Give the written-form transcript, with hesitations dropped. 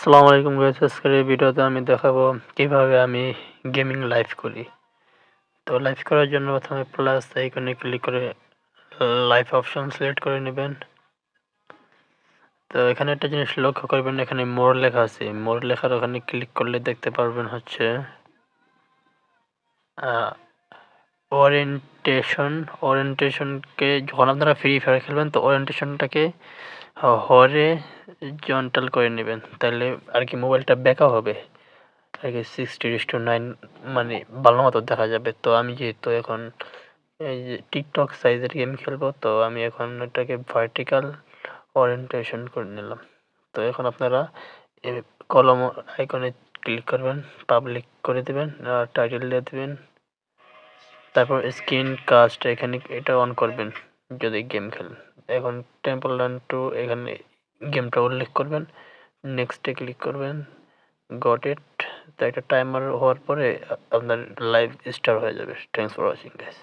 আসসালামু আলাইকুম গাইস, আজকের এই ভিডিওতে আমি দেখাবো কিভাবে আমি গেমিং লাইভ করি। তো লাইভ করার জন্য প্রথমে প্লাস আইকনে ক্লিক করে লাইভ অপশন সিলেক্ট করে নেবেন। তো এখানে একটা জিনিস লক্ষ্য করবেন, এখানে মোর লেখা আছে। মোর লেখার ওখানে ক্লিক করলে দেখতে পারবেন হচ্ছে ওরিয়েন্টেশন। ওরিয়েন্টেশনকে যখন আপনারা ফ্রি ফায়ার খেলবেন তো ওরিয়েন্টেশনটাকে হরিজন্টাল করে নেবেন, তাহলে আর কি মোবাইলটা বেঁকা হবে। আগে 60:9 মানে ভালো মতো দেখা যাবে। তো আমি যেহেতু এখন এই যে টিকটক সাইজের গেম খেলবো, তো আমি এখন এটাকে ভার্টিক্যাল ওরিয়েন্টেশন করে নিলাম। তো এখন আপনারা এই কলম আইকনে ক্লিক করবেন, পাবলিক করে দিবেন, আর টাইটেল দিয়ে দিবেন। তারপর স্ক্রিন কাস্ট এখানে এটা অন করবেন যদি গেম খেলেন। এখন টেম্পল রান 2 এখানে গেমটা উল্লেখ করবেন, নেক্সটে ক্লিক করবেন, গট ইট। তো একটা টাইমার হওয়ার পরে আপনার লাইভ স্টার্ট হয়ে যাবে। Thanks for watching guys.